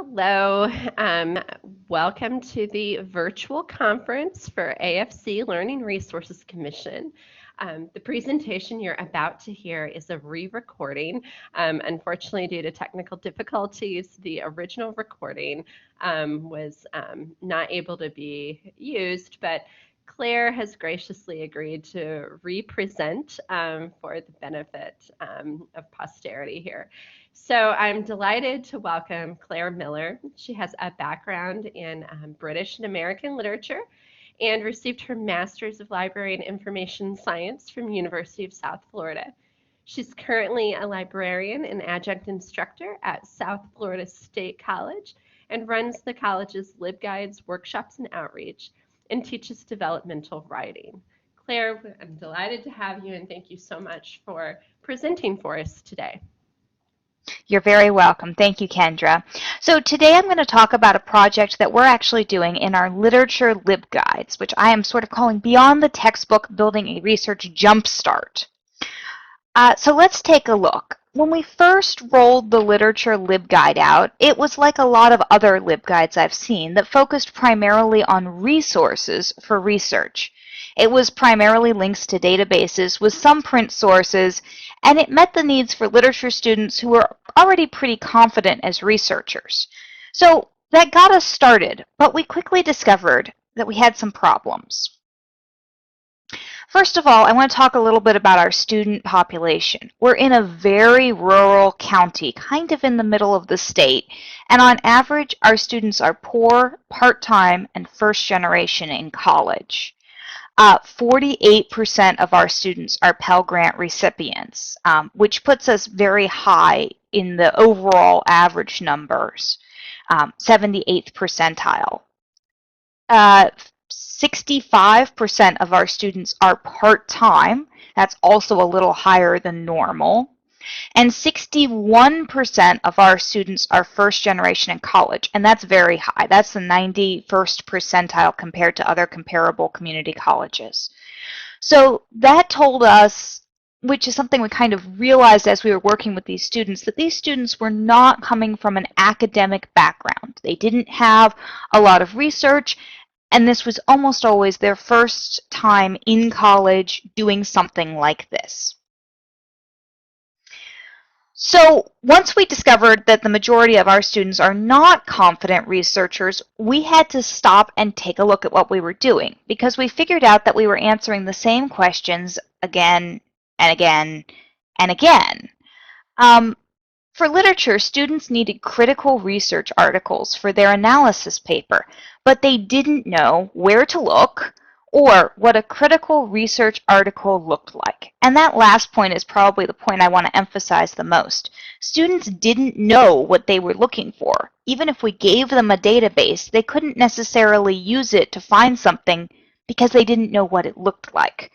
Hello, welcome to the virtual conference for AFC Learning Resources Commission. The presentation you're about to hear is a re-recording. Unfortunately, due to technical difficulties, the original recording was not able to be used, but Claire has graciously agreed to re-present for the benefit of posterity here. So I'm delighted to welcome Claire Miller. She has a background in British and American literature and received her Master's of Library and Information Science from University of South Florida. She's currently a librarian and adjunct instructor at South Florida State College and runs the college's LibGuides, workshops, and outreach, and teaches developmental writing. Claire, I'm delighted to have you, and thank you so much for presenting for us today. You're very welcome. Thank you, Kendra. So today I'm going to talk about a project that we're actually doing in our literature LibGuides, which I am sort of calling Beyond the Textbook, Building a Research Jumpstart. So let's take a look. When we first rolled the literature LibGuide out, it was like a lot of other LibGuides I've seen that focused primarily on resources for research. It was primarily links to databases with some print sources, and it met the needs for literature students who were already pretty confident as researchers. So that got us started, but we quickly discovered that we had some problems. First of all, I want to talk a little bit about our student population. We're in a very rural county, kind of in the middle of the state, and on average, our students are poor, part-time, and first generation in college. 48% of our students are Pell Grant recipients, which puts us very high in the overall average numbers, 78th percentile. 65% of our students are part-time. That's also a little higher than normal. And 61% of our students are first generation in college, and that's very high. That's the 91st percentile compared to other comparable community colleges. So that told us, which is something we kind of realized as we were working with these students, that these students were not coming from an academic background. They didn't have a lot of research, and this was almost always their first time in college doing something like this. So once we discovered that the majority of our students are not confident researchers, we had to stop and take a look at what we were doing, because we figured out that we were answering the same questions again and again and again. For literature, students needed critical research articles for their analysis paper, but they didn't know where to look or what a critical research article looked like. And that last point is probably the point I want to emphasize the most. Students didn't know what they were looking for. Even if we gave them a database, they couldn't necessarily use it to find something because they didn't know what it looked like.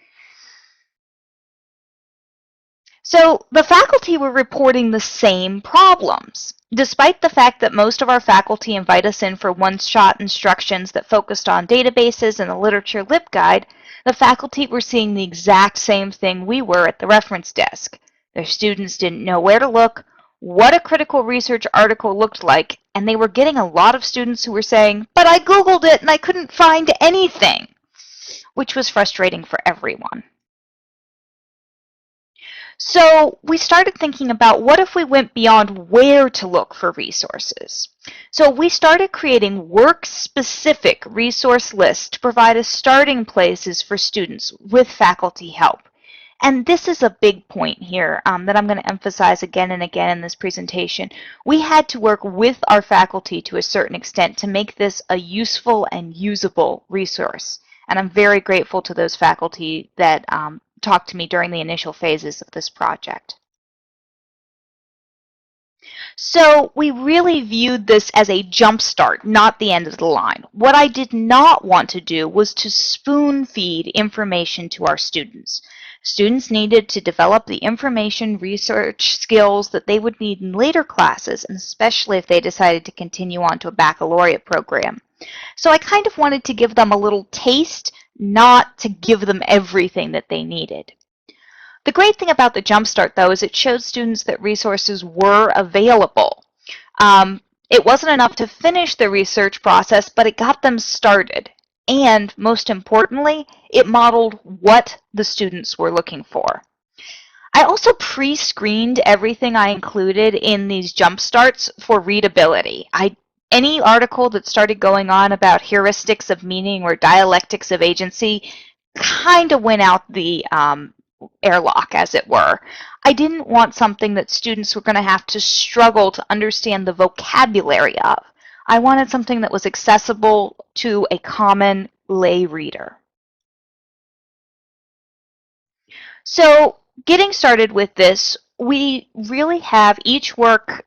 So the faculty were reporting the same problems. Despite the fact that most of our faculty invite us in for one-shot instructions that focused on databases and the literature LibGuide, the faculty were seeing the exact same thing we were at the reference desk. Their students didn't know where to look, what a critical research article looked like, and they were getting a lot of students who were saying, "But I Googled it and I couldn't find anything," which was frustrating for everyone. So we started thinking about, what if we went beyond where to look for resources? So we started creating work-specific resource lists to provide us starting places for students with faculty help. And this is a big point here that I'm going to emphasize again and again in this presentation. We had to work with our faculty to a certain extent to make this a useful and usable resource. And I'm very grateful to those faculty that talked to me during the initial phases of this project. So we really viewed this as a jump start, not the end of the line. What I did not want to do was to spoon feed information to our students. Students needed to develop the information research skills that they would need in later classes, and especially if they decided to continue on to a baccalaureate program. So I kind of wanted to give them a little taste, not to give them everything that they needed. The great thing about the Jumpstart, though, is it showed students that resources were available. It wasn't enough to finish the research process, but it got them started. And most importantly, it modeled what the students were looking for. I also pre-screened everything I included in these jump starts for readability. Any article that started going on about heuristics of meaning or dialectics of agency kind of went out the airlock, as it were. I didn't want something that students were going to have to struggle to understand the vocabulary of. I wanted something that was accessible to a common lay reader. So getting started with this, we really have each work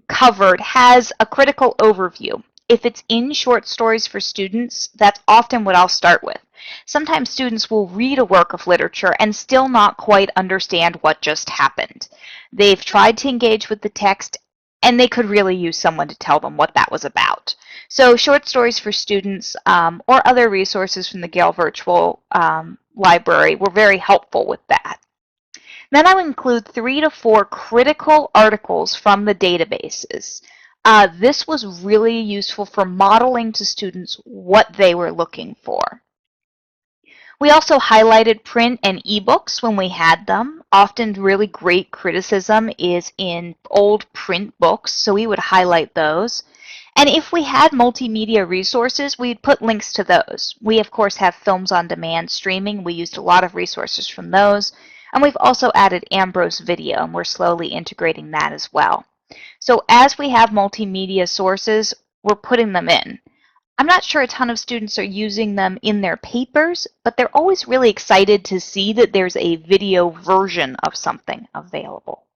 covered has a critical overview. If it's in short stories for students, that's often what I'll start with. Sometimes students will read a work of literature and still not quite understand what just happened. They've tried to engage with the text and they could really use someone to tell them what that was about. So short stories for students or other resources from the Gale Virtual Library were very helpful with that. Then I would include 3 to 4 critical articles from the databases. This was really useful for modeling to students what they were looking for. We also highlighted print and ebooks when we had them. Often really great criticism is in old print books, so we would highlight those. And if we had multimedia resources, we'd put links to those. We, of course, have Films on Demand streaming. We used a lot of resources from those. And we've also added Ambrose Video, and we're slowly integrating that as well. So as we have multimedia sources, we're putting them in. I'm not sure a ton of students are using them in their papers, but they're always really excited to see that there's a video version of something available.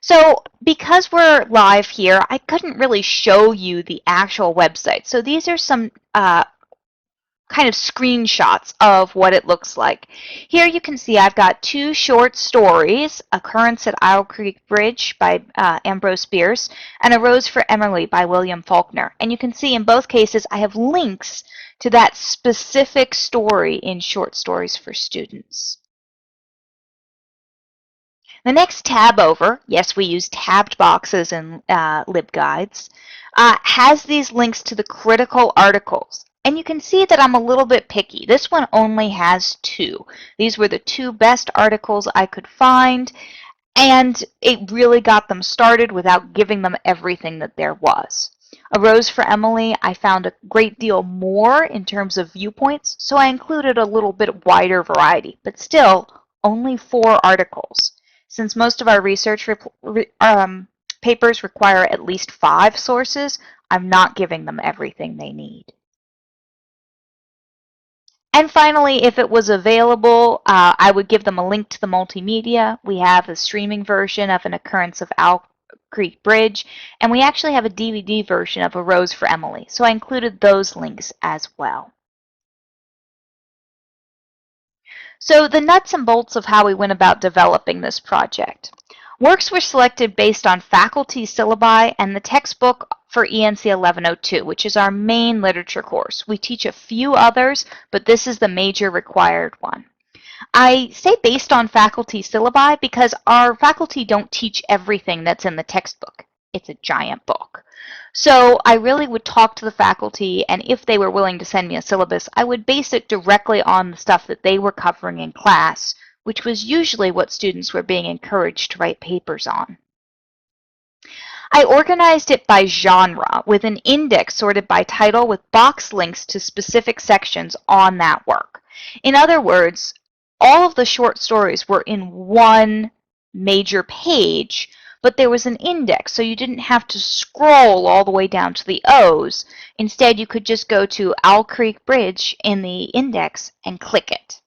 So because we're live here, I couldn't really show you the actual website. So these are some kind of screenshots of what it looks like. Here you can see I've got 2 short stories, Occurrence at Owl Creek Bridge by Ambrose Bierce and A Rose for Emily by William Faulkner. And you can see in both cases I have links to that specific story in Short Stories for Students. The next tab over, yes, we use tabbed boxes in LibGuides, has these links to the critical articles. And you can see that I'm a little bit picky. This one only has 2. These were the 2 best articles I could find, and it really got them started without giving them everything that there was. A Rose for Emily, I found a great deal more in terms of viewpoints, so I included a little bit wider variety, but still only 4 articles. Since most of our research papers require at least 5 sources, I'm not giving them everything they need. And finally, if it was available, I would give them a link to the multimedia. We have a streaming version of An Occurrence of Owl Creek Bridge, and we actually have a DVD version of A Rose for Emily. So I included those links as well. So the nuts and bolts of how we went about developing this project. Works were selected based on faculty syllabi and the textbook for ENC 1102, which is our main literature course. We teach a few others, but this is the major required one. I say based on faculty syllabi because our faculty don't teach everything that's in the textbook. It's a giant book. So I really would talk to the faculty, and if they were willing to send me a syllabus, I would base it directly on the stuff that they were covering in class, which was usually what students were being encouraged to write papers on. I organized it by genre with an index sorted by title with box links to specific sections on that work. In other words, all of the short stories were in one major page, but there was an index, so you didn't have to scroll all the way down to the O's. Instead, you could just go to Owl Creek Bridge in the index and click it.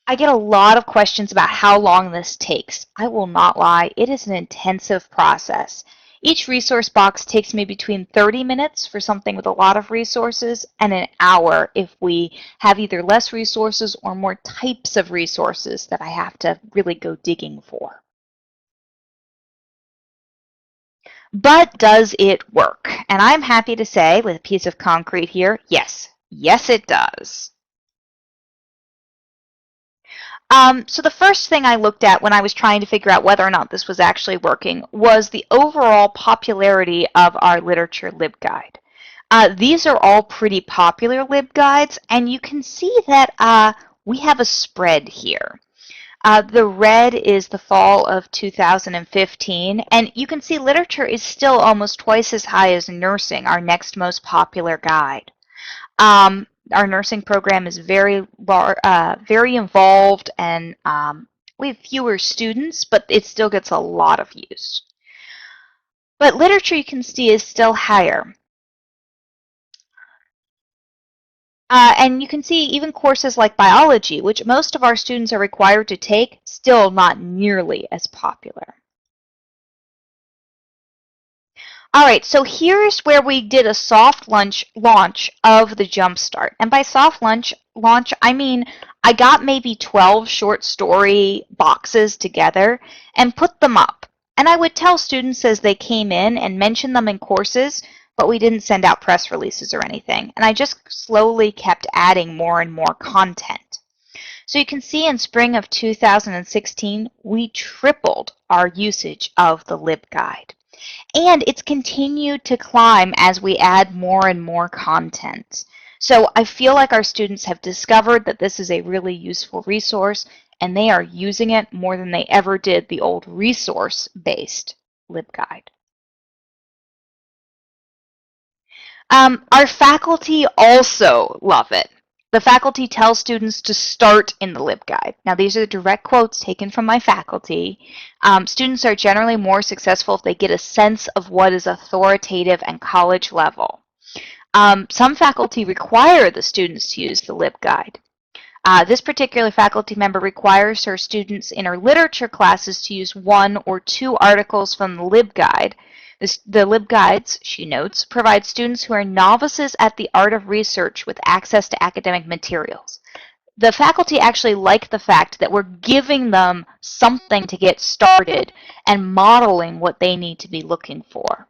I get a lot of questions about how long this takes. I will not lie, it is an intensive process. Each resource box takes me between 30 minutes for something with a lot of resources and an hour if we have either less resources or more types of resources that I have to really go digging for. But does it work? And I'm happy to say, with a piece of concrete here, yes. Yes, it does. So the first thing I looked at when I was trying to figure out whether or not this was actually working was the overall popularity of our literature LibGuide. These are all pretty popular LibGuides, and you can see that we have a spread here. The red is the fall of 2015, and you can see literature is still almost twice as high as nursing, our next most popular guide. Our nursing program is very involved, and we have fewer students, but it still gets a lot of use. But literature, you can see, is still higher. And you can see even courses like biology, which most of our students are required to take, still not nearly as popular. All right, so here's where we did a soft launch of the Jumpstart. And by soft launch, I mean I got maybe 12 short story boxes together and put them up. And I would tell students as they came in and mention them in courses, but we didn't send out press releases or anything. And I just slowly kept adding more and more content. So you can see in spring of 2016, we tripled our usage of the LibGuide. And it's continued to climb as we add more and more content. So I feel like our students have discovered that this is a really useful resource, and they are using it more than they ever did the old resource-based LibGuide. Our faculty also love it. The faculty tells students to start in the LibGuide. Now, these are direct quotes taken from my faculty. Students are generally more successful if they get a sense of what is authoritative and college level. Some faculty require the students to use the LibGuide. This particular faculty member requires her students in her literature classes to use 1 or 2 articles from the LibGuide. The LibGuides, she notes, provide students who are novices at the art of research with access to academic materials. The faculty actually like the fact that we're giving them something to get started and modeling what they need to be looking for.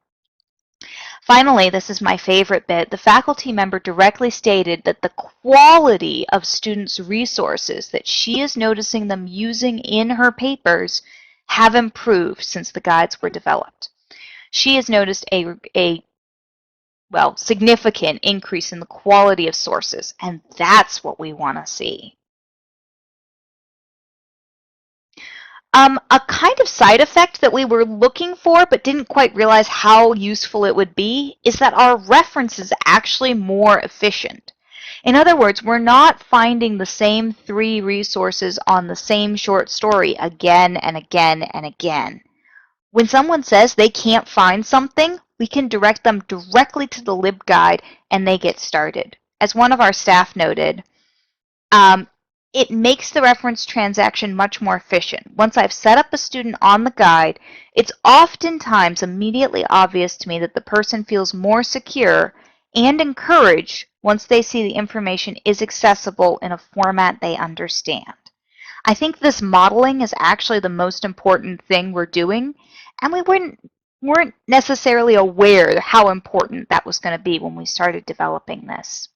Finally, this is my favorite bit, the faculty member directly stated that the quality of students' resources that she is noticing them using in her papers have improved since the guides were developed. She has noticed a significant increase in the quality of sources, and that's what we want to see. A kind of side effect that we were looking for but didn't quite realize how useful it would be is that our reference is actually more efficient. In other words, we're not finding the same 3 resources on the same short story again and again and again. When someone says they can't find something, we can direct them directly to the LibGuide and they get started. As one of our staff noted, it makes the reference transaction much more efficient. Once I've set up a student on the guide, it's oftentimes immediately obvious to me that the person feels more secure and encouraged once they see the information is accessible in a format they understand. I think this modeling is actually the most important thing we're doing, and we weren't necessarily aware how important that was going to be when we started developing this.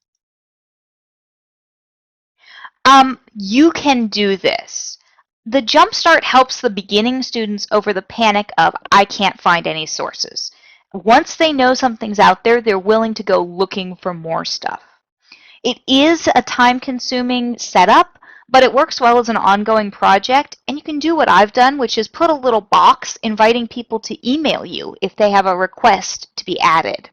You can do this. The Jumpstart helps the beginning students over the panic of, I can't find any sources. Once they know something's out there, they're willing to go looking for more stuff. It is a time-consuming setup, but it works well as an ongoing project, and you can do what I've done, which is put a little box inviting people to email you if they have a request to be added.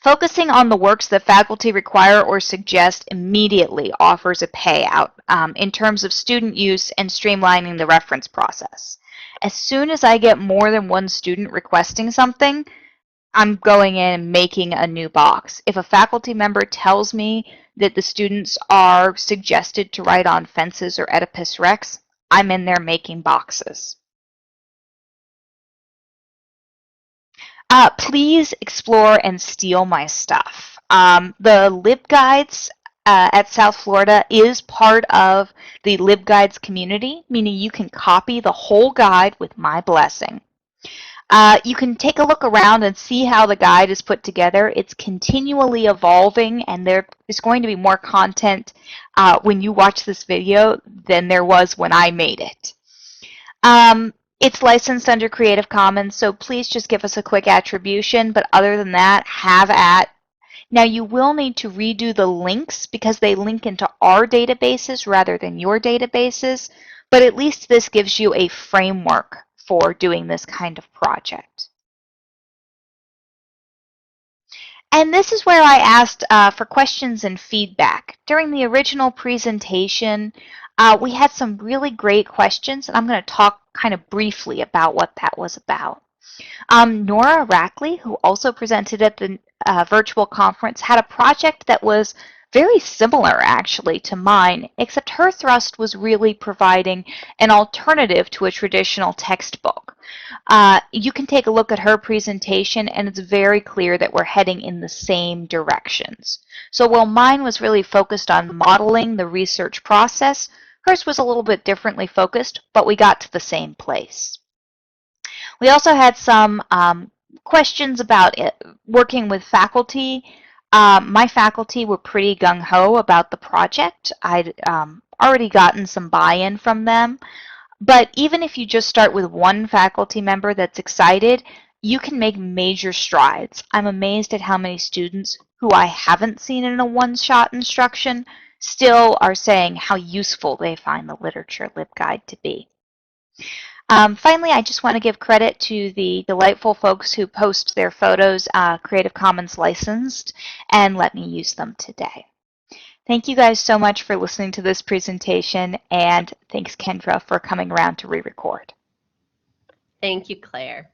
Focusing on the works that faculty require or suggest immediately offers a payout in terms of student use and streamlining the reference process. As soon as I get more than one student requesting something, I'm going in and making a new box. If a faculty member tells me that the students are suggested to write on fences or Oedipus Rex, I'm in there making boxes. Please explore and steal my stuff. The LibGuides at South Florida is part of the LibGuides community, meaning you can copy the whole guide with my blessing. You can take a look around and see how the guide is put together. It's continually evolving, and there is going to be more content when you watch this video than there was when I made it. It's licensed under Creative Commons, so please just give us a quick attribution, but other than that, have at. Now you will need to redo the links because they link into our databases rather than your databases, but at least this gives you a framework for doing this kind of project. And this is where I asked for questions and feedback. During the original presentation, we had some really great questions, and I'm going to talk kind of briefly about what that was about. Nora Rackley, who also presented at the virtual conference, had a project that was very similar actually to mine, except her thrust was really providing an alternative to a traditional textbook. You can take a look at her presentation and it's very clear that we're heading in the same directions. So while mine was really focused on modeling the research process, hers was a little bit differently focused, but we got to the same place. We also had some questions about working with faculty. My faculty were pretty gung-ho about the project. I'd already gotten some buy-in from them. But even if you just start with one faculty member that's excited, you can make major strides. I'm amazed at how many students who I haven't seen in a one-shot instruction still are saying how useful they find the Literature LibGuide to be. Finally, I just want to give credit to the delightful folks who post their photos Creative Commons licensed and let me use them today. Thank you guys so much for listening to this presentation, and thanks Kendra for coming around to re-record. Thank you, Claire.